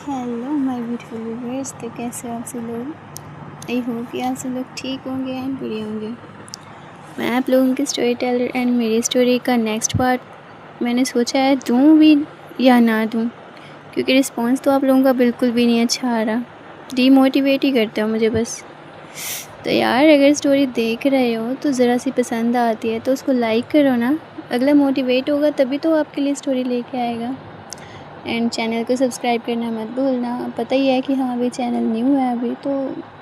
Hello my beautiful viewers. तो कैसे हो आप सब लोग। आई होप कि आप सब लोग ठीक होंगे एंड बढ़िया होंगे। मैं आप लोगों की स्टोरी टेलर एंड मेरी स्टोरी का नेक्स्ट पार्ट मैंने सोचा है दूँ भी या ना दूँ, क्योंकि रिस्पॉन्स तो आप लोगों का बिल्कुल भी नहीं अच्छा आ रहा। डीमोटिवेट ही करते हो मुझे बस। तो यार अगर स्टोरी देख रहे हो तो ज़रा सी पसंद आती है तो उसको लाइक करो ना। अगला मोटिवेट होगा तभी तो आपके लिए स्टोरी लेके आएगा। एंड चैनल को सब्सक्राइब करना मत भूलना। पता ही है कि हाँ अभी चैनल न्यू है अभी, तो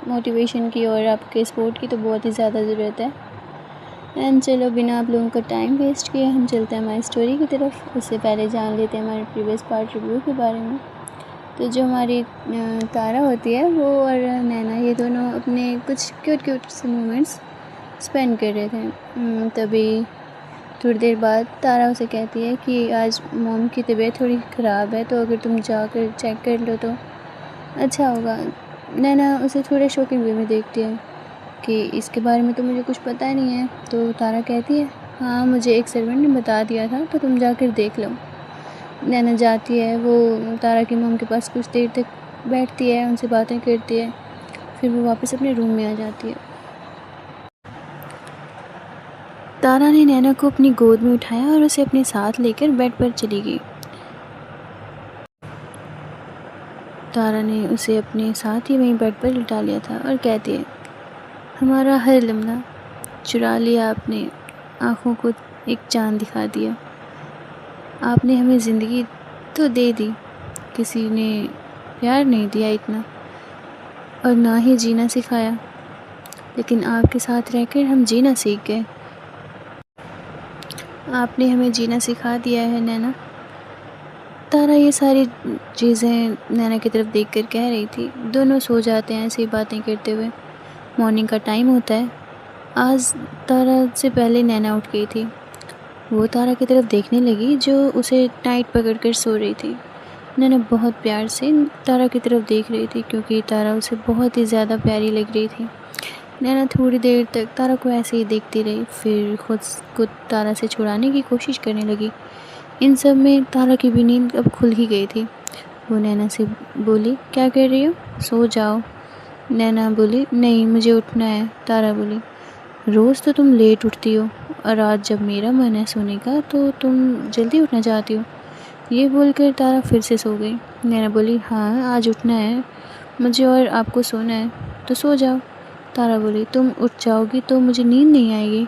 मोटिवेशन की और आपके सपोर्ट की तो बहुत ही ज़्यादा ज़रूरत है। एंड चलो बिना आप लोगों का टाइम वेस्ट किए हम चलते हैं हमारी स्टोरी की तरफ। उससे पहले जान लेते हैं हमारे प्रीवियस पार्ट रिव्यू के बारे में। तो जो हमारी तारा होती है वो और नैना ये दोनों अपने कुछ क्यूट से मोमेंट्स स्पेंड कर रहे थे। तभी थोड़ी देर बाद तारा उसे कहती है कि आज मॉम की तबीयत थोड़ी ख़राब है, तो अगर तुम जाकर चेक कर लो तो अच्छा होगा। नैना उसे थोड़े शॉकिंग वे में देखती है कि इसके बारे में तो मुझे कुछ पता ही नहीं है। तो तारा कहती है हाँ मुझे एक सर्वेंट ने बता दिया था, तो तुम जाकर देख लो। नैना जाती है, वो तारा की मॉम के पास कुछ देर तक बैठती है, उनसे बातें करती है, फिर वो वापस अपने रूम में आ जाती है। तारा ने नैना को अपनी गोद में उठाया और उसे अपने साथ लेकर बेड पर चली गई। तारा ने उसे अपने साथ ही वहीं बेड पर लिटा लिया था और कहती है हमारा हर लम्हा चुरा लिया आपने, आँखों को एक चाँद दिखा दिया। आपने हमें ज़िंदगी तो दे दी, किसी ने प्यार नहीं दिया इतना, और ना ही जीना सिखाया, लेकिन आपके साथ रहकर हम जीना सीख गए। आपने हमें जीना सिखा दिया है नैना। तारा ये सारी चीज़ें नैना की तरफ देखकर कह रही थी। दोनों सो जाते हैं ऐसी बातें करते हुए। मॉर्निंग का टाइम होता है। आज तारा से पहले नैना उठ गई थी। वो तारा की तरफ देखने लगी जो उसे टाइट पकड़कर सो रही थी। नैना बहुत प्यार से तारा की तरफ देख रही थी क्योंकि तारा उसे बहुत ही ज़्यादा प्यारी लग रही थी। नैना थोड़ी देर तक तारा को ऐसे ही देखती रही, फिर खुद तारा से छुड़ाने की कोशिश करने लगी। इन सब में तारा की भी नींद अब खुल ही गई थी। वो नैना से बोली क्या कर रही हो, सो जाओ। नैना बोली नहीं मुझे उठना है। तारा बोली रोज़ तो तुम लेट उठती हो, और आज जब मेरा मन है सोने का तो तुम जल्दी उठना चाहती हो। ये बोलकर तारा फिर से सो गई। नैना बोली हाँ आज उठना है मुझे और आपको सोना है, तो सो जाओ। तारा बोली तुम उठ जाओगी तो मुझे नींद नहीं आएगी,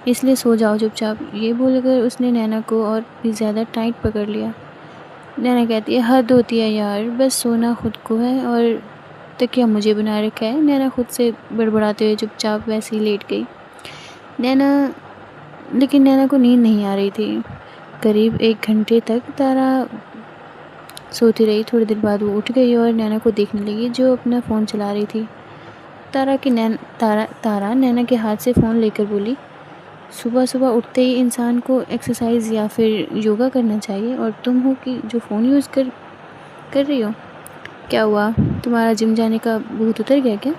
इसलिए सो जाओ चुपचाप। ये बोलकर उसने नैना को और भी ज़्यादा टाइट पकड़ लिया। नैना कहती है हद होती है यार, बस सोना खुद को है और तकिया मुझे बना रखा है। नैना खुद से बड़बड़ाते हुए चुपचाप वैसे ही लेट गई। लेकिन नैना को नींद नहीं आ रही थी। करीब 1 घंटे तक तारा सोती रही। थोड़ी देर बाद वो उठ गई और नैना को देखने लगी जो अपना फ़ोन चला रही थी। तारा नैना के हाथ से फ़ोन लेकर बोली सुबह सुबह उठते ही इंसान को एक्सरसाइज या फिर योगा करना चाहिए, और तुम हो कि जो फ़ोन यूज़ कर रही हो। क्या हुआ, तुम्हारा जिम जाने का भूत उतर गया क्या।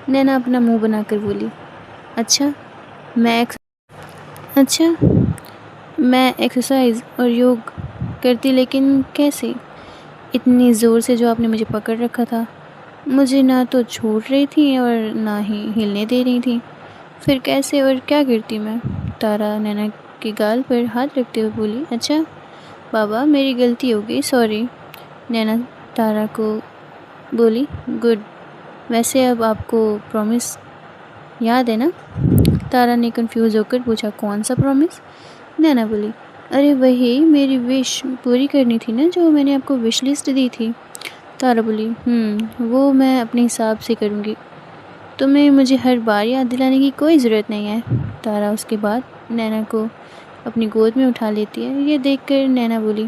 नैना अपना मुंह बनाकर बोली अच्छा मैं एक्सरसाइज और योग करती, लेकिन कैसे, इतनी ज़ोर से जो आपने मुझे पकड़ रखा था। मुझे ना तो छोड़ रही थी और ना ही हिलने दे रही थी, फिर कैसे और क्या करती मैं। तारा नैना के गाल पर हाथ रखते हुए बोली अच्छा बाबा मेरी गलती हो गई, सॉरी। नैना तारा को बोली गुड, वैसे अब आपको प्रॉमिस याद है ना। तारा ने कंफ्यूज होकर पूछा कौन सा प्रॉमिस। नैना बोली अरे वही मेरी विश पूरी करनी थी ना, जो मैंने आपको विश लिस्ट दी थी। तारा बोली वो मैं अपने हिसाब से करूँगी, तुम्हें मुझे हर बार याद दिलाने की कोई ज़रूरत नहीं है। तारा उसके बाद नैना को अपनी गोद में उठा लेती है। ये देखकर नैना बोली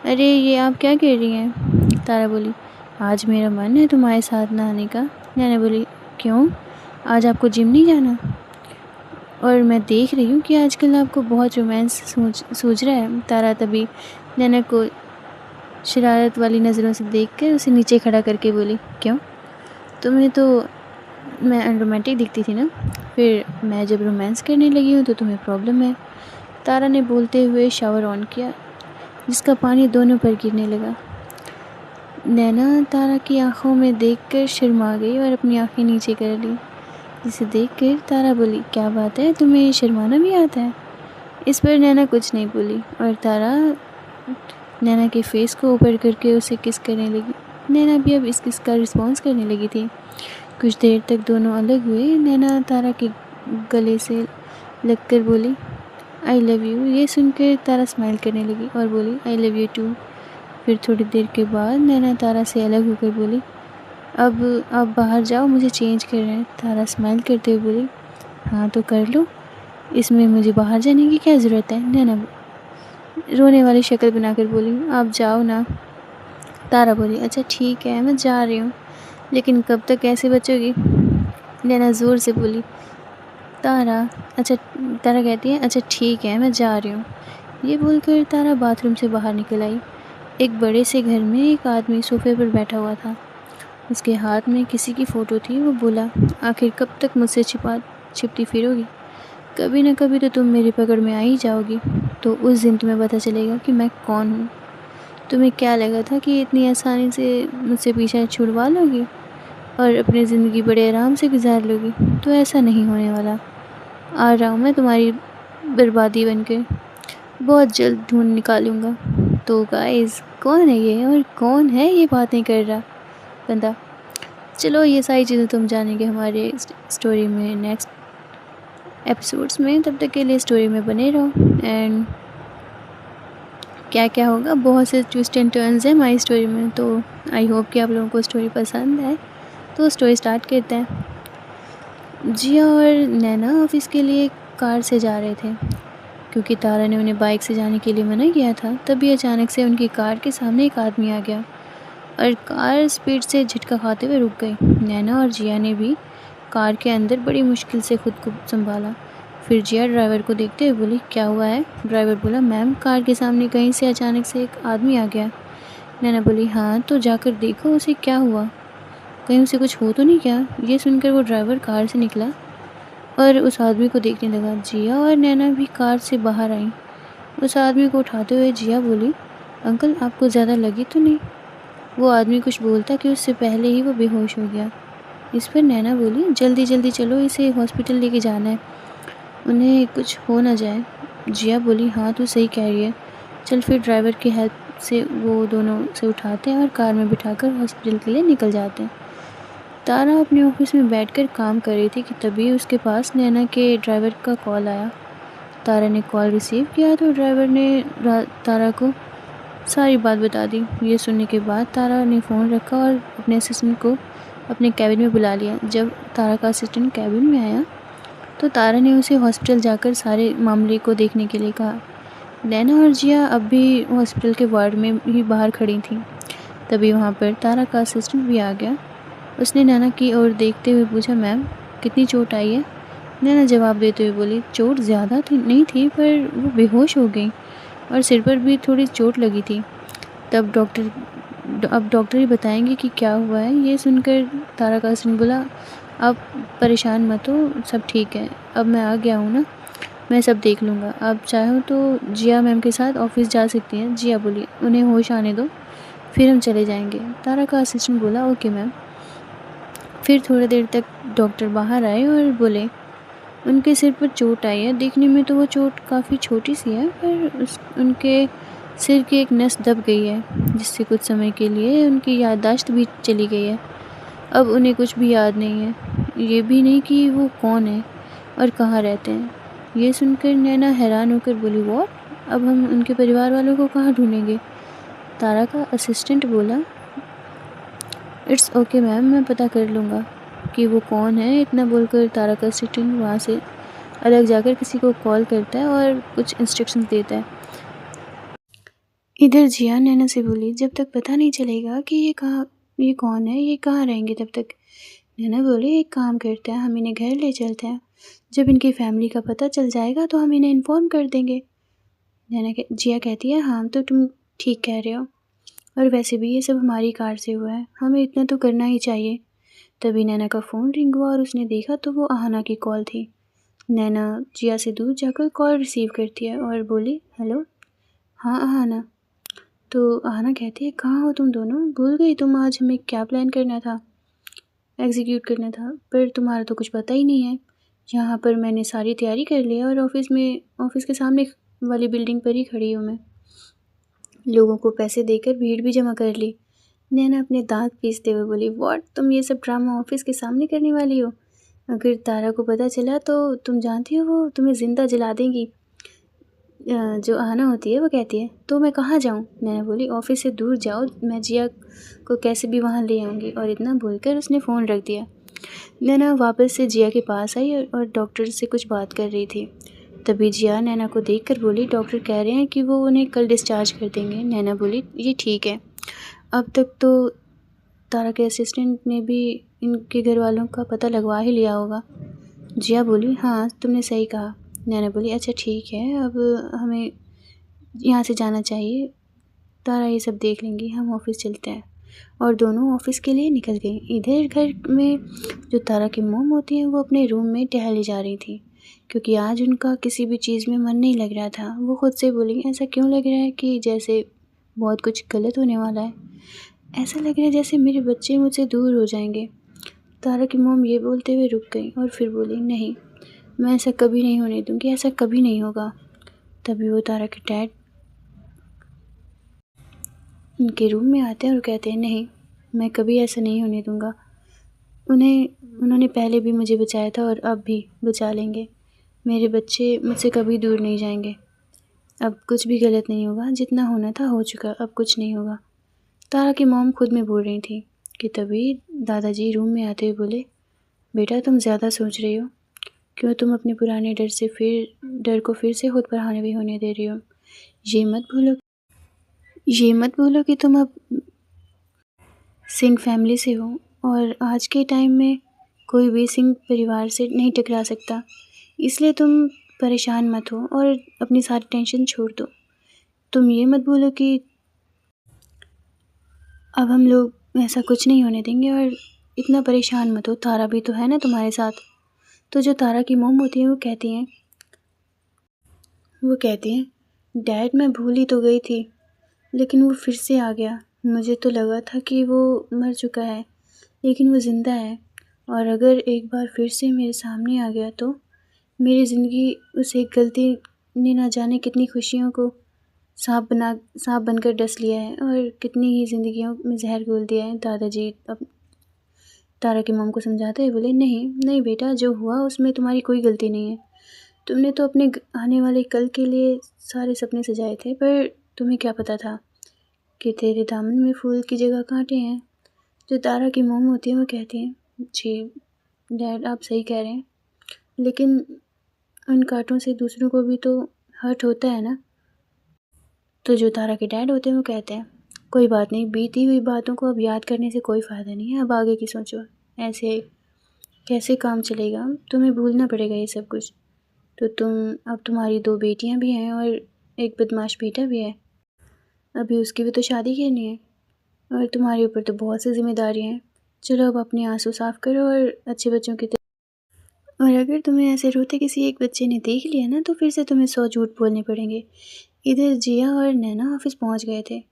अरे ये आप क्या कह रही हैं। तारा बोली आज मेरा मन है तुम्हारे साथ नहाने का। नैना बोली क्यों, आज आपको जिम नहीं जाना। और मैं देख रही हूँ कि आजकल आपको बहुत रोमांस सूझ रहा है। तारा तभी नैना को शरारत वाली नज़रों से देखकर उसे नीचे खड़ा करके बोली क्यों, तुम्हें तो मैं अनरोमांटिक दिखती थी ना, फिर मैं जब रोमांस करने लगी हूँ तो तुम्हें प्रॉब्लम है। तारा ने बोलते हुए शावर ऑन किया जिसका पानी दोनों पर गिरने लगा। नैना तारा की आंखों में देखकर शर्मा गई और अपनी आंखें नीचे कर ली, जिसे देखकर तारा बोली, क्या बात है, तुम्हें शर्माना भी आता है? इस पर नैना कुछ नहीं बोली और तारा नैना के फेस को ऊपर करके उसे किस करने लगी। नैना भी अब इस किस का रिस्पॉन्स करने लगी थी। कुछ देर तक दोनों अलग हुए। नैना तारा के गले से लगकर बोली, आई लव यू। ये सुनकर तारा स्माइल करने लगी और बोली, आई लव यू टू। फिर थोड़ी देर के बाद नैना तारा से अलग होकर बोली, अब आप बाहर जाओ, मुझे चेंज करना है। तारा स्माइल करते हुए बोली, हाँ तो कर लो, इसमें मुझे बाहर जाने की क्या ज़रूरत है। नैना रोने वाली शक्ल बनाकर बोली, आप जाओ ना। तारा बोली, अच्छा ठीक है, मैं जा रही हूँ, लेकिन कब तक ऐसे बचोगी? नैना ज़ोर से बोली, तारा अच्छा तारा कहती है, अच्छा ठीक है, मैं जा रही हूँ। ये बोलकर तारा बाथरूम से बाहर निकल आई। एक बड़े से घर में एक आदमी सोफे पर बैठा हुआ था। उसके हाथ में किसी की फ़ोटो थी। वो बोला, आखिर कब तक मुझसे छिपती फिरोगी? कभी न कभी तो तुम मेरी पकड़ में आ ही जाओगी। तो उस दिन तुम्हें पता चलेगा कि मैं कौन हूँ। तुम्हें क्या लगा था कि इतनी आसानी से मुझसे पीछा छुड़वा लोगी और अपनी ज़िंदगी बड़े आराम से गुजार लोगी? तो ऐसा नहीं होने वाला। आ रहा हूँ मैं तुम्हारी बर्बादी बनके, बहुत जल्द ढूंढ निकालूंगा। तो गाइस, कौन है ये और कौन है ये बातें कर रहा बंदा? चलो, ये सारी चीज़ें तुम जानेंगे हमारे स्टोरी में, नेक्स्ट एपिसोड्स में। तब तक के लिए स्टोरी में बने रहो। एंड क्या क्या होगा, बहुत से ट्विस्ट एंड टर्न्स हैं हमारी स्टोरी में। तो आई होप कि आप लोगों को स्टोरी पसंद है। तो स्टोरी स्टार्ट करते हैं। जिया और नैना ऑफिस के लिए कार से जा रहे थे, क्योंकि तारा ने उन्हें बाइक से जाने के लिए मना किया था। तभी अचानक से उनकी कार के सामने एक आदमी आ गया और कार स्पीड से झटका खाते हुए रुक गई। नैना और जिया ने भी कार के अंदर बड़ी मुश्किल से खुद को संभाला। फिर जिया ड्राइवर को देखते हुए बोली, क्या हुआ है? ड्राइवर बोला, मैम, कार के सामने कहीं से अचानक से एक आदमी आ गया। नैना बोली, हाँ तो जाकर देखो उसे क्या हुआ, कहीं उसे कुछ हो तो नहीं क्या? ये सुनकर वो ड्राइवर कार से निकला और उस आदमी को देखने लगा। जिया और नैना भी कार से बाहर आई। उस आदमी को उठाते हुए जिया बोली, अंकल, आपको ज़्यादा लगी तो नहीं? वो आदमी कुछ बोलता कि उससे पहले ही वो बेहोश हो गया। इस पर नैना बोली, जल्दी जल्दी चलो, इसे हॉस्पिटल लेके जाना है, उन्हें कुछ हो ना जाए। जिया बोली, हाँ तू सही कह रही है, चल फिर ड्राइवर की हेल्प से वो दोनों से उठाते हैं और कार में बिठाकर हॉस्पिटल के लिए निकल जाते हैं। तारा अपने ऑफिस में बैठकर काम कर रही थी कि तभी उसके पास नैना के ड्राइवर का कॉल आया। तारा ने कॉल रिसीव किया तो ड्राइवर ने तारा को सारी बात बता दी। ये सुनने के बाद तारा ने फ़ोन रखा और अपने असिस्टेंट को अपने कैबिन में बुला लिया। जब तारा का असिस्टेंट कैबिन में आया तो तारा ने उसे हॉस्पिटल जाकर सारे मामले को देखने के लिए कहा। नैना और जिया अब भी हॉस्पिटल के वार्ड में ही बाहर खड़ी थीं। तभी वहाँ पर तारा का असिस्टेंट भी आ गया। उसने नैना की ओर देखते हुए पूछा, मैम, कितनी चोट आई है? नैना जवाब देते हुए बोली, चोट ज़्यादा नहीं थी, पर वो बेहोश हो गई और सिर पर भी थोड़ी चोट लगी थी। अब डॉक्टर ही बताएंगे कि क्या हुआ है। ये सुनकर तारा का असिस्टेंट बोला, आप परेशान मत हो, सब ठीक है, अब मैं आ गया हूँ ना, मैं सब देख लूँगा। आप चाहो तो जिया मैम के साथ ऑफिस जा सकती हैं। जिया बोली, उन्हें होश आने दो, फिर हम चले जाएंगे। तारा का असिस्टेंट बोला, ओके मैम। फिर थोड़ी देर तक डॉक्टर बाहर आए और बोले, उनके सिर पर चोट आई है। देखने में तो वो चोट काफ़ी छोटी सी है, पर उनके सिर की एक नस दब गई है, जिससे कुछ समय के लिए उनकी याददाश्त भी चली गई है। अब उन्हें कुछ भी याद नहीं है, ये भी नहीं कि वो कौन है और कहाँ रहते हैं। ये सुनकर नैना हैरान होकर बोली, व्हाट? अब हम उनके परिवार वालों को कहाँ ढूंढेंगे? तारा का असिस्टेंट बोला, इट्स ओके मैम, मैं पता कर लूँगा कि वो कौन है। इतना बोलकर तारा का असिस्टेंट वहाँ से अलग जाकर किसी को कॉल करता है और कुछ इंस्ट्रक्शंस देता है। इधर जिया नैना से बोली, जब तक पता नहीं चलेगा कि ये कौन है, ये कहाँ रहेंगे तब तक। नैना बोली, एक काम करते हैं, हम इन्हें घर ले चलते हैं, जब इनकी फैमिली का पता चल जाएगा तो हम इन्हें इन्फॉर्म कर देंगे। जिया कहती है, हाँ तो तुम ठीक कह रहे हो, और वैसे भी ये सब हमारी कार से हुआ है, हमें इतना तो करना ही चाहिए। तभी नैना का फ़ोन रिंग हुआ और उसने देखा तो वो अहाना की कॉल थी। नैना जिया से दूर जाकर कॉल रिसीव करती है और बोली, हेलो, हाँ अहाना, तो आहना कहती है, कहाँ हो तुम दोनों? भूल गई तुम आज हमें क्या प्लान करना था, एग्जीक्यूट करना था, पर तुम्हारा तो कुछ पता ही नहीं है। यहाँ पर मैंने सारी तैयारी कर ली है और ऑफिस के सामने वाली बिल्डिंग पर ही खड़ी हूँ मैं। लोगों को पैसे देकर भीड़ भी जमा कर ली। नैना अपने दांत पीसते हुए बोली, व्हाट, तुम ये सब ड्रामा ऑफिस के सामने करने वाली हो? अगर तारा को पता चला तो तुम जानती हो वो तुम्हें ज़िंदा जला देंगी। जो आहना होती है वो कहती है, तो मैं कहाँ जाऊँ? नैना बोली, ऑफिस से दूर जाओ, मैं जिया को कैसे भी वहाँ ले आऊँगी। और इतना बोलकर उसने फ़ोन रख दिया। नैना वापस से जिया के पास आई और डॉक्टर से कुछ बात कर रही थी। तभी जिया नैना को देखकर बोली, डॉक्टर कह रहे हैं कि वो उन्हें कल डिस्चार्ज कर देंगे। नैना बोली, ये ठीक है। अब तक तो तारा के असिस्टेंट ने भी इनके घर वालों का पता लगवा ही लिया होगा। जिया बोली, हाँ तुमने सही कहा। नैना बोली, अच्छा ठीक है, अब हमें यहाँ से जाना चाहिए, तारा ये सब देख लेंगी, हम ऑफिस चलते हैं। और दोनों ऑफिस के लिए निकल गई। इधर घर में जो तारा की मोम होती हैं वो अपने रूम में टहली जा रही थी, क्योंकि आज उनका किसी भी चीज़ में मन नहीं लग रहा था। वो खुद से बोली, ऐसा क्यों लग रहा है कि जैसे बहुत कुछ गलत होने वाला है। ऐसा लग रहा है जैसे मेरे बच्चे मुझसे दूर हो जाएंगे। तारा की मोम ये बोलते हुए रुक गई और फिर बोली, नहीं, मैं ऐसा कभी नहीं होने दूंगी, ऐसा कभी नहीं होगा। तभी वो तारा के डैड उनके रूम में आते हैं और कहते हैं, नहीं, मैं कभी ऐसा नहीं होने दूंगा। उन्होंने पहले भी मुझे बचाया था और अब भी बचा लेंगे। मेरे बच्चे मुझसे कभी दूर नहीं जाएंगे। अब कुछ भी गलत नहीं होगा, जितना होना था हो चुका, अब कुछ नहीं होगा। तारा की मॉम खुद में बोल रही थी कि तभी दादाजी रूम में आते हुए बोले, बेटा तुम ज़्यादा सोच रही हो, क्यों तुम अपने पुराने डर को फिर से खुद पर हावी होने दे रही हो। ये मत भूलो कि तुम अब सिंह फैमिली से हो और आज के टाइम में कोई भी सिंह परिवार से नहीं टकरा सकता। इसलिए तुम परेशान मत हो और अपनी सारी टेंशन छोड़ दो। तुम ये मत भूलो कि अब हम लोग ऐसा कुछ नहीं होने देंगे और इतना परेशान मत हो, तारा भी तो है ना तुम्हारे साथ। तो जो तारा की मॉम होती है वो कहती हैं, डैड मैं भूल ही तो गई थी, लेकिन वो फिर से आ गया। मुझे तो लगा था कि वो मर चुका है, लेकिन वो ज़िंदा है। और अगर एक बार फिर से मेरे सामने आ गया तो मेरी ज़िंदगी उस एक गलती ने ना जाने कितनी खुशियों को सांप बनकर डस लिया है और कितनी ही ज़िंदगियों में जहर घोल दिया है। दादाजी अब तारा की मॉम को समझाते हुए बोले, नहीं नहीं बेटा, जो हुआ उसमें तुम्हारी कोई गलती नहीं है। तुमने तो अपने आने वाले कल के लिए सारे सपने सजाए थे, पर तुम्हें क्या पता था कि तेरे दामन में फूल की जगह कांटे हैं। जो तारा की मॉम होती है वो कहती हैं, जी डैड आप सही कह रहे हैं, लेकिन उन कांटों से दूसरों को भी तो हर्ट होता है ना। तो जो तारा के डैड होते हैं वो कहते हैं, कोई बात नहीं, बीती हुई बातों को अब याद करने से कोई फ़ायदा नहीं है, अब आगे की सोचो। ऐसे कैसे काम चलेगा, तुम्हें भूलना पड़ेगा ये सब कुछ। तो अब तुम्हारी 2 बेटियां भी हैं और एक बदमाश बेटा भी है, अभी उसकी भी तो शादी करनी है और तुम्हारे ऊपर तो बहुत सी जिम्मेदारियां हैं। चलो अब अपने आंसू साफ करो और अच्छे बच्चों की तरह। और अगर तुम्हें ऐसे रोते किसी एक बच्चे ने देख लिया ना तो फिर से तुम्हें 100 झूठ बोलने पड़ेंगे। इधर जिया और नैना ऑफिस पहुंच गए थे।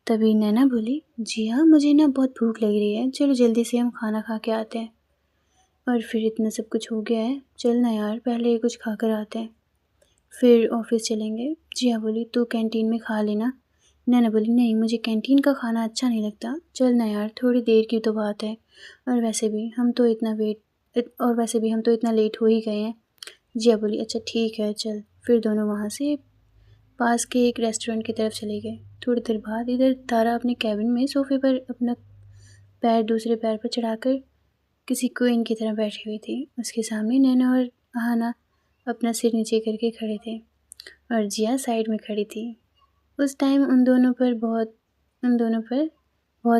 तभी नैना बोली, जिया मुझे ना बहुत भूख लग रही है, चलो जल्दी से हम खाना खा के आते हैं। और फिर इतना सब कुछ हो गया है, चल ना यार पहले कुछ खा कर आते हैं, फिर ऑफिस चलेंगे। जिया बोली, तू कैंटीन में खा लेना। नैना बोली, नहीं मुझे कैंटीन का खाना अच्छा नहीं लगता, चल ना यार थोड़ी देर की तो बात है, और वैसे भी हम तो इतना लेट हो ही गए हैं। जिया बोली, अच्छा ठीक है चल। फिर दोनों वहाँ से पास के एक रेस्टोरेंट की तरफ चले गए। थोड़ी देर बाद इधर तारा अपने कैबिन में सोफे पर अपना पैर दूसरे पैर पर चढ़ाकर किसी क्वीन की तरह बैठी हुई थी। उसके सामने नैना और आहाना अपना सिर नीचे करके खड़े थे और जिया साइड में खड़ी थी। उस टाइम उन दोनों पर बहुत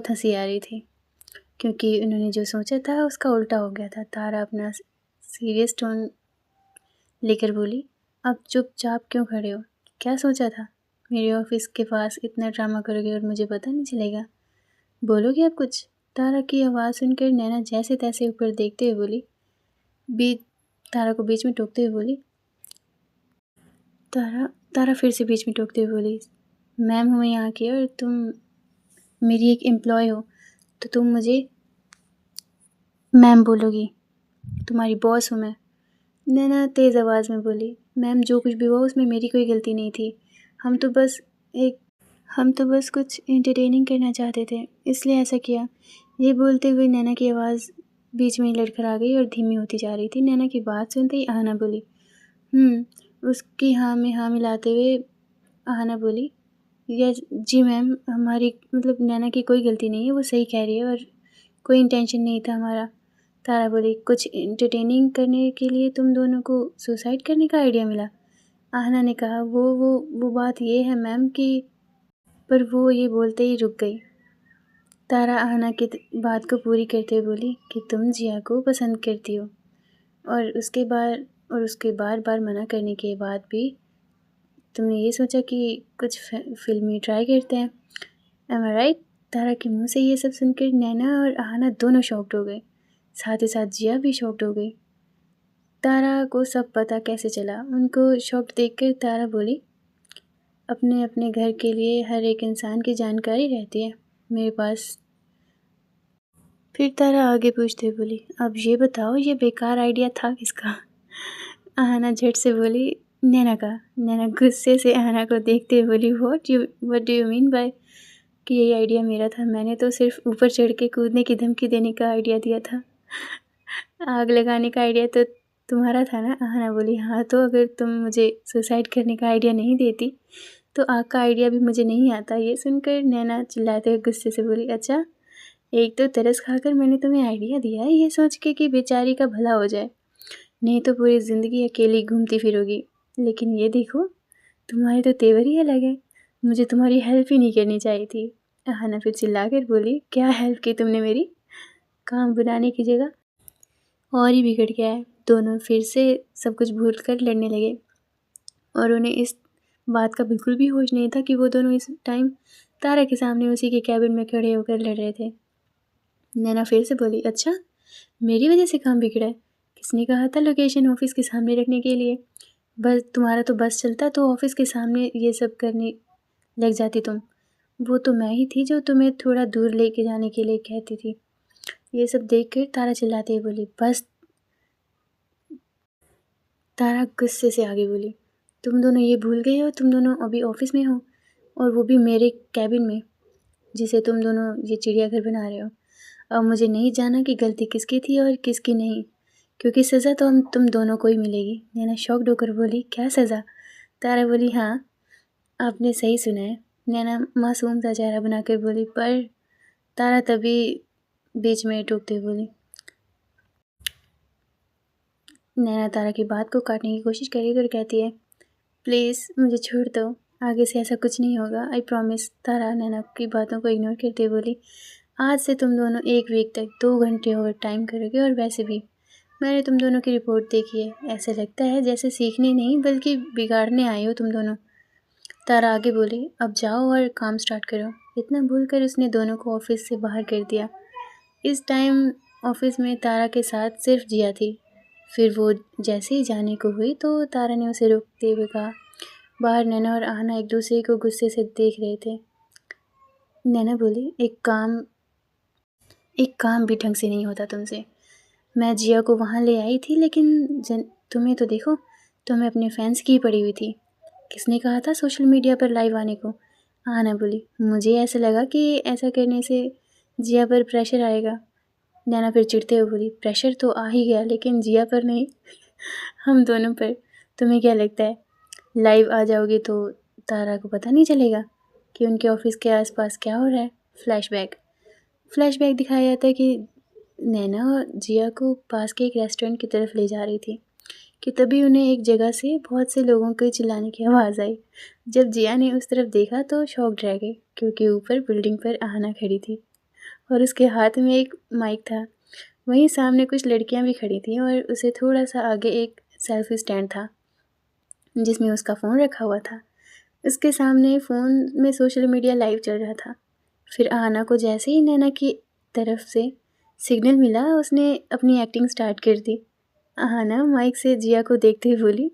हंसी आ रही थी, क्योंकि उन्होंने जो सोचा था उसका उल्टा हो गया था। तारा अपना सीरियस टोन लेकर बोली, अब चुपचाप क्यों खड़े हो? क्या सोचा था? मेरे ऑफिस के पास इतना ड्रामा करोगे और मुझे पता नहीं चलेगा? बोलोगे अब कुछ? तारा की आवाज़ सुनकर नैना जैसे तैसे ऊपर देखते हुए बोली, बीच तारा को बीच में टोकते हुए बोली तारा तारा फिर से बीच में टोकते हुए बोली, मैम हूँ यहाँ की और तुम मेरी एक एम्प्लॉय हो, तो तुम मुझे मैम बोलोगी, तुम्हारी बॉस हूँ मैं। नैना तेज़ आवाज़ में बोली, मैम जो कुछ भी हुआ उसमें मेरी कोई गलती नहीं थी। हम तो बस कुछ एंटरटेनिंग करना चाहते थे, इसलिए ऐसा किया। ये बोलते हुए नैना की आवाज़ बीच में ही लड़खड़ा गई और धीमी होती जा रही थी। नैना की बात सुनते ही आहना बोली, उसकी हाँ में हाँ मिलाते हुए आहना बोली, यस जी मैम, हमारी मतलब नैना की कोई गलती नहीं है, वो सही कह रही है और कोई इंटेंशन नहीं था हमारा। तारा बोली, कुछ एंटरटेनिंग करने के लिए तुम दोनों को सुसाइड करने का आइडिया मिला? आहना ने कहा, वो बात ये है मैम कि, पर वो ये बोलते ही रुक गई। तारा आहना की बात को पूरी करते हुए बोली कि तुम जिया को पसंद करती हो और उसके बार बार मना करने के बाद भी तुमने ये सोचा कि कुछ फिल्मी ट्राई करते हैं। एम आई राइट? तारा के मुंह से ये सब सुनकर नैना और आहना दोनों शॉक्ड हो गए, साथ ही साथ जिया भी शॉक्ड हो गई। तारा को सब पता कैसे चला? उनको शॉक्ड देखकर तारा बोली, अपने अपने घर के लिए हर एक इंसान की जानकारी रहती है मेरे पास। फिर तारा आगे पूछते हुए बोली, अब ये बताओ ये बेकार आइडिया था किसका? आहना झट से बोली, नैना का। नैना गुस्से से आहना को देखते हुए बोली, what do you mean by कि यही आइडिया मेरा था? मैंने तो सिर्फ ऊपर चढ़ के कूदने की धमकी देने का आइडिया दिया था। आग लगाने का आइडिया तो तुम्हारा था ना? आहना बोली, हाँ, तो अगर तुम मुझे सुसाइड करने का आइडिया नहीं देती तो आग का आइडिया भी मुझे नहीं आता। ये सुनकर नैना चिल्लाते हुए गुस्से से बोली, अच्छा, एक तो तरस खाकर मैंने तुम्हें आइडिया दिया है ये सोच के कि बेचारी का भला हो जाए, नहीं तो पूरी ज़िंदगी अकेली घूमती फिरोगी। लेकिन ये देखो, तुम्हारे तो तेवर ही अलग है, मुझे तुम्हारी हेल्प ही नहीं करनी चाहिए थी। आहना फिर चिल्लाकर बोली, क्या हेल्प की तुमने मेरी? काम बनाने की जगह और ही बिगड़ गया है। दोनों फिर से सब कुछ भूल कर लड़ने लगे और उन्हें इस बात का बिल्कुल भी होश नहीं था कि वो दोनों इस टाइम तारा के सामने उसी के कैबिन में खड़े होकर लड़ रहे थे। नैना फिर से बोली, अच्छा, मेरी वजह से काम बिगड़ा है? किसने कहा था लोकेशन ऑफिस के सामने रखने के लिए? बस तुम्हारा तो बस चलता तो ऑफिस के सामने ये सब करने लग जाती तुम। वो तो मैं ही थी जो तुम्हें थोड़ा दूर लेके जाने के लिए कहती थी। ये सब देखकर तारा चिल्लाते हुए बोली, बस। तारा गुस्से से आगे बोली, तुम दोनों ये भूल गए हो तुम दोनों अभी ऑफिस में हो, और वो भी मेरे कैबिन में, जिसे तुम दोनों ये चिड़ियाघर बना रहे हो। अब मुझे नहीं जाना कि गलती किसकी थी और किसकी नहीं, क्योंकि सज़ा तो हम तुम दोनों को ही मिलेगी। नैना शॉक्ड होकर बोली, क्या सज़ा? तारा बोली, हाँ, आपने सही सुना है। नैना मासूम सा चेहरा बनाकर बोली, पर तारा तभी बीच में टोकते हुए बोली। नैना तारा की बात को काटने की कोशिश करी तो कहती है, प्लीज़ मुझे छोड़ दो, आगे से ऐसा कुछ नहीं होगा, आई प्रॉमिस। तारा नैना की बातों को इग्नोर करते बोली, आज से तुम दोनों 1 वीक तक 2 घंटे ओवर टाइम करोगे, और वैसे भी मैंने तुम दोनों की रिपोर्ट देखी है, ऐसा लगता है जैसे सीखने नहीं बल्कि बिगाड़ने आए हो तुम दोनों। तारा आगे बोली, अब जाओ और काम स्टार्ट करो। इतना बोलकर उसने दोनों को ऑफिस से बाहर कर दिया। इस टाइम ऑफिस में तारा के साथ सिर्फ जिया थी। फिर वो जैसे ही जाने को हुई तो तारा ने उसे रोकते हुए कहा, बाहर नैना और आहना एक दूसरे को गुस्से से देख रहे थे। नैना बोली, एक काम भी ढंग से नहीं होता तुमसे। मैं जिया को वहाँ ले आई थी, लेकिन तुम्हें तो देखो, तुम्हें अपने फैंस की ही पड़ी हुई थी। किसने कहा था सोशल मीडिया पर लाइव आने को? आहना बोली, मुझे ऐसा लगा कि ऐसा करने से जिया पर प्रेशर आएगा। नैना फिर चिढ़ते हुए बोली, प्रेशर तो आ ही गया, लेकिन जिया पर नहीं, हम दोनों पर। तुम्हें क्या लगता है लाइव आ जाओगे तो तारा को पता नहीं चलेगा कि उनके ऑफिस के आसपास क्या हो रहा है? फ्लैशबैक दिखाया जाता है कि नैना और जिया को पास के एक रेस्टोरेंट की तरफ ले जा रही थी कि तभी उन्हें एक जगह से बहुत से लोगों के चिल्लाने की आवाज़ आई। जब जिया ने उस तरफ देखा तो शॉक्ड रह गई, क्योंकि ऊपर बिल्डिंग पर आहना खड़ी थी और उसके हाथ में एक माइक था। वहीं सामने कुछ लड़कियां भी खड़ी थीं और उसे थोड़ा सा आगे एक सेल्फी स्टैंड था जिसमें उसका फ़ोन रखा हुआ था। उसके सामने फ़ोन में सोशल मीडिया लाइव चल रहा था। फिर आहना को जैसे ही नैना की तरफ से सिग्नल मिला, उसने अपनी एक्टिंग स्टार्ट कर दी। आहना माइक से जिया को देखते हुए बोली,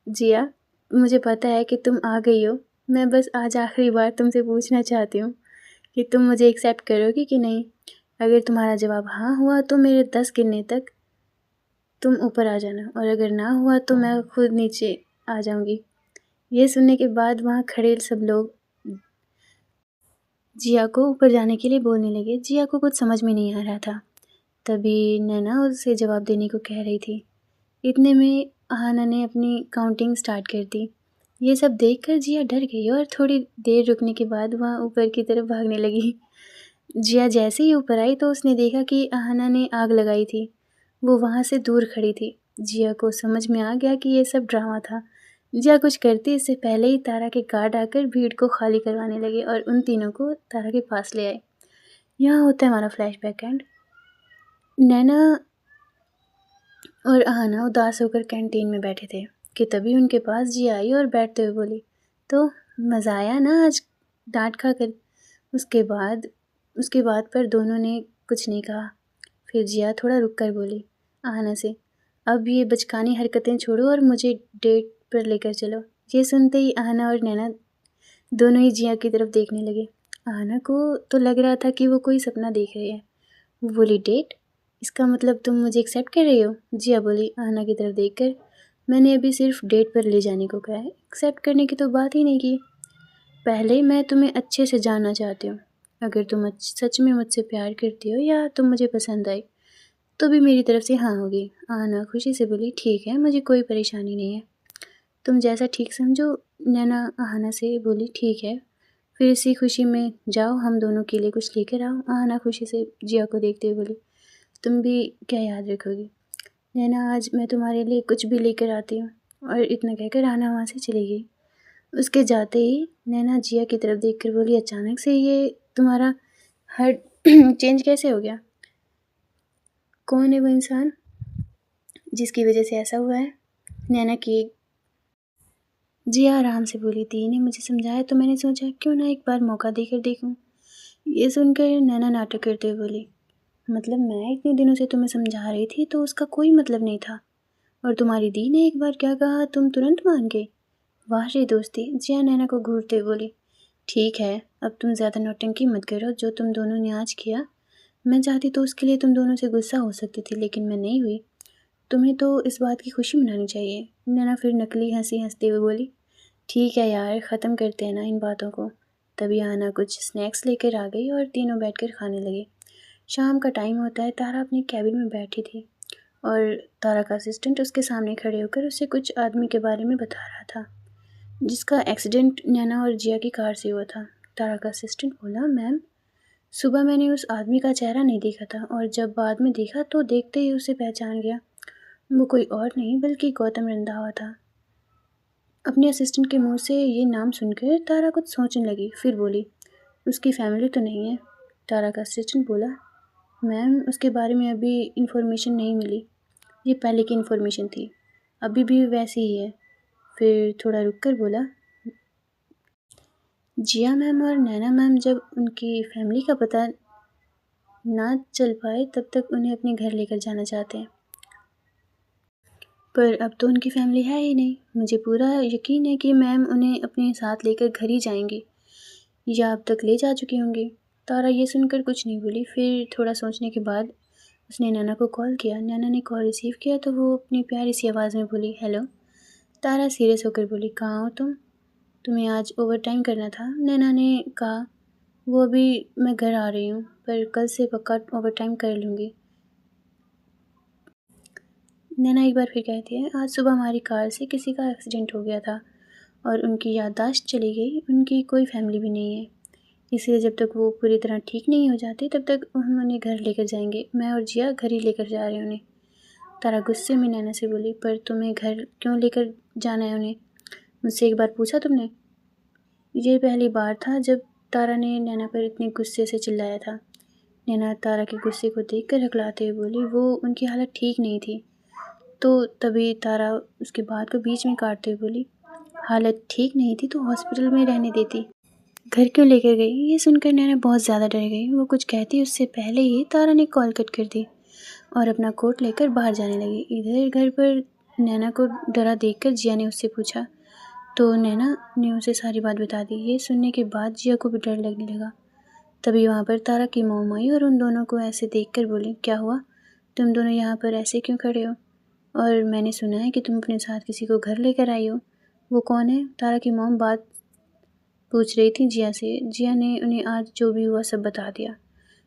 जिया, मुझे पता है कि तुम आ गई हो, मैं बस आज आखिरी बार तुमसे पूछना चाहती हूँ कि तुम मुझे एक्सेप्ट करोगी कि नहीं। अगर तुम्हारा जवाब हाँ हुआ तो मेरे 10 गिनने तक तुम ऊपर आ जाना, और अगर ना हुआ तो मैं खुद नीचे आ जाऊँगी। ये सुनने के बाद वहाँ खड़े सब लोग जिया को ऊपर जाने के लिए बोलने लगे। जिया को कुछ समझ में नहीं आ रहा था। तभी नैना उसे जवाब देने को कह रही थी। इतने में अहाना ने अपनी काउंटिंग स्टार्ट कर दी। ये सब देखकर जिया डर गई और थोड़ी देर रुकने के बाद वहाँ ऊपर की तरफ भागने लगी। जिया जैसे ही ऊपर आई तो उसने देखा कि अहाना ने आग लगाई थी। वो वहाँ से दूर खड़ी थी। जिया को समझ में आ गया कि ये सब ड्रामा था। जिया कुछ करती इससे पहले ही तारा के गार्ड आकर भीड़ को खाली करवाने लगे और उन तीनों को तारा के पास ले आए। यहाँ होता है हमारा फ्लैशबैक एंड। नैना और अहाना उदास होकर कैंटीन में बैठे थे कि तभी उनके पास जिया आई और बैठते हुए बोली, तो मज़ा आया ना आज डांट खा कर। उसके बाद पर दोनों ने कुछ नहीं कहा। फिर जिया थोड़ा रुक कर बोली अहाना से, अब ये बचकानी हरकतें छोड़ो और मुझे डेट पर लेकर चलो। ये सुनते ही अहाना और नैना दोनों ही जिया की तरफ देखने लगे। अहाना को तो लग रहा था कि वो कोई सपना देख रही है। वो बोली, डेट? इसका मतलब तुम मुझे एक्सेप्ट कर रही हो? जिया बोली अहाना की तरफ देखकर। मैंने अभी सिर्फ डेट पर ले जाने को कहा है, एक्सेप्ट करने की तो बात ही नहीं की। पहले मैं तुम्हें अच्छे से जानना चाहती हूँ। अगर तुम सच में मुझसे प्यार करती हो या तुम मुझे पसंद आई तो भी मेरी तरफ से हाँ होगी। अहाना खुशी से बोली, ठीक है, मुझे कोई परेशानी नहीं है, तुम जैसा ठीक समझो। नैना अहाना से बोली, ठीक है, फिर इसी खुशी में जाओ, हम दोनों के लिए कुछ लेकर आओ। अहाना खुशी से जिया को देखते हुए बोली, तुम भी क्या याद रखोगी? नैना, आज मैं तुम्हारे लिए कुछ भी लेकर आती हूँ। और इतना कहकर अहाना वहाँ से चली गई। उसके जाते ही नैना जिया की तरफ देखकर बोली, अचानक से ये तुम्हारा हर चेंज कैसे हो गया? कौन है वो इंसान जिसकी वजह से ऐसा हुआ है? नैना की जिया आराम से बोली, दी ने मुझे समझाया तो मैंने सोचा क्यों ना एक बार मौका देकर देखूं। ये सुनकर नैना नाटक करते हुए बोली, मतलब मैं इतने दिनों से तुम्हें समझा रही थी तो उसका कोई मतलब नहीं था, और तुम्हारी दी ने एक बार क्या कहा तुम तुरंत मान गए? वाह रे दोस्ती। जिया नैना को घूरते हुए बोली, ठीक है, अब तुम ज़्यादा नौटंकी मत करो। जो तुम दोनों ने आज किया, मैं चाहती तो उसके लिए तुम दोनों से गुस्सा हो सकती थी, लेकिन मैं नहीं हुई। तुम्हें तो इस बात की खुशी मनानी चाहिए। नैना फिर नकली हंसी हंसते हुए बोली, ठीक है यार, ख़त्म करते हैं ना इन बातों को। तभी आना कुछ स्नैक्स लेकर आ गई और तीनों बैठकर खाने लगे। शाम का टाइम होता है। तारा अपनी कैबिन में बैठी थी और तारा का असिस्टेंट उसके सामने खड़े होकर उसे कुछ आदमी के बारे में बता रहा था जिसका एक्सीडेंट नैना और जिया की कार से हुआ था। तारा का असिस्टेंट बोला, मैम, सुबह मैंने उस आदमी का चेहरा नहीं देखा था, और जब बाद में देखा तो देखते ही उसे पहचान गया। वो कोई और नहीं बल्कि गौतम रंधावा था। अपने असिस्टेंट के मुंह से ये नाम सुनकर तारा कुछ सोचने लगी, फिर बोली, उसकी फैमिली तो नहीं है? तारा का असिस्टेंट बोला, मैम, उसके बारे में अभी इन्फॉर्मेशन नहीं मिली। ये पहले की इन्फॉर्मेशन थी, अभी भी वैसी ही है। फिर थोड़ा रुक कर बोला, जिया मैम और नैना मैम जब उनकी फैमिली का पता ना चल पाए तब तक उन्हें अपने घर लेकर जाना चाहते हैं, पर अब तो उनकी फैमिली है ही नहीं। मुझे पूरा यकीन है कि मैम उन्हें अपने साथ लेकर घर ही जाएंगी या अब तक ले जा चुकी होंगी। तारा ये सुनकर कुछ नहीं बोली। फिर थोड़ा सोचने के बाद उसने नैना को कॉल किया। नैना ने कॉल रिसीव किया तो वो अपनी प्यारी सी आवाज़ में बोली, हेलो। तारा सीरियस होकर बोली, कहाँ हो तुम? तुम्हें आज ओवर टाइम करना था। नैना ने कहा, वो अभी मैं घर आ रही हूँ, पर कल से पक्का ओवर टाइम कर लूँगी। नैना एक बार फिर कहती है, आज सुबह हमारी कार से किसी का एक्सीडेंट हो गया था और उनकी याददाश्त चली गई। उनकी कोई फैमिली भी नहीं है, इसलिए जब तक वो पूरी तरह ठीक नहीं हो जाते तब तक हम उन्हें घर लेकर जाएंगे। मैं और जिया घर ही लेकर जा रहे हैं उन्हें। तारा गुस्से में नैना से बोली, पर तुम्हें घर क्यों लेकर जाना है उन्हें? मुझसे एक बार पूछा तुमने? ये पहली बार था जब तारा ने नैना पर इतने गुस्से से चिल्लाया था। नैना तारा के गुस्से को देखकर हकलाते हुए बोली, वो उनकी हालत ठीक नहीं थी। तो तभी तारा उसकी बात को बीच में काटते हुए बोली, हालत ठीक नहीं थी तो हॉस्पिटल में रहने देती, घर क्यों लेकर गई? ये सुनकर नैना बहुत ज़्यादा डर गई। वो कुछ कहती उससे पहले ही तारा ने कॉल कट कर दी और अपना कोट लेकर बाहर जाने लगी। इधर घर पर नैना को डरा देखकर जिया ने उससे पूछा, तो नैना ने उसे सारी बात बता दी। ये सुनने के बाद जिया को भी डर लगने लगा। तभी वहाँ पर तारा की मॉम आई और उन दोनों को ऐसे देखकर बोली, क्या हुआ, तुम दोनों यहाँ पर ऐसे क्यों खड़े हो? और मैंने सुना है कि तुम अपने साथ किसी को घर लेकर आई हो, वो कौन है? तारा की मॉम बात पूछ रही थी जिया से। जिया ने उन्हें आज जो भी हुआ सब बता दिया।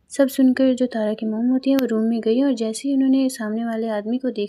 सब सुनकर जो तारा की मॉम होती है वो रूम में गई और जैसे ही उन्होंने सामने वाले आदमी को देखा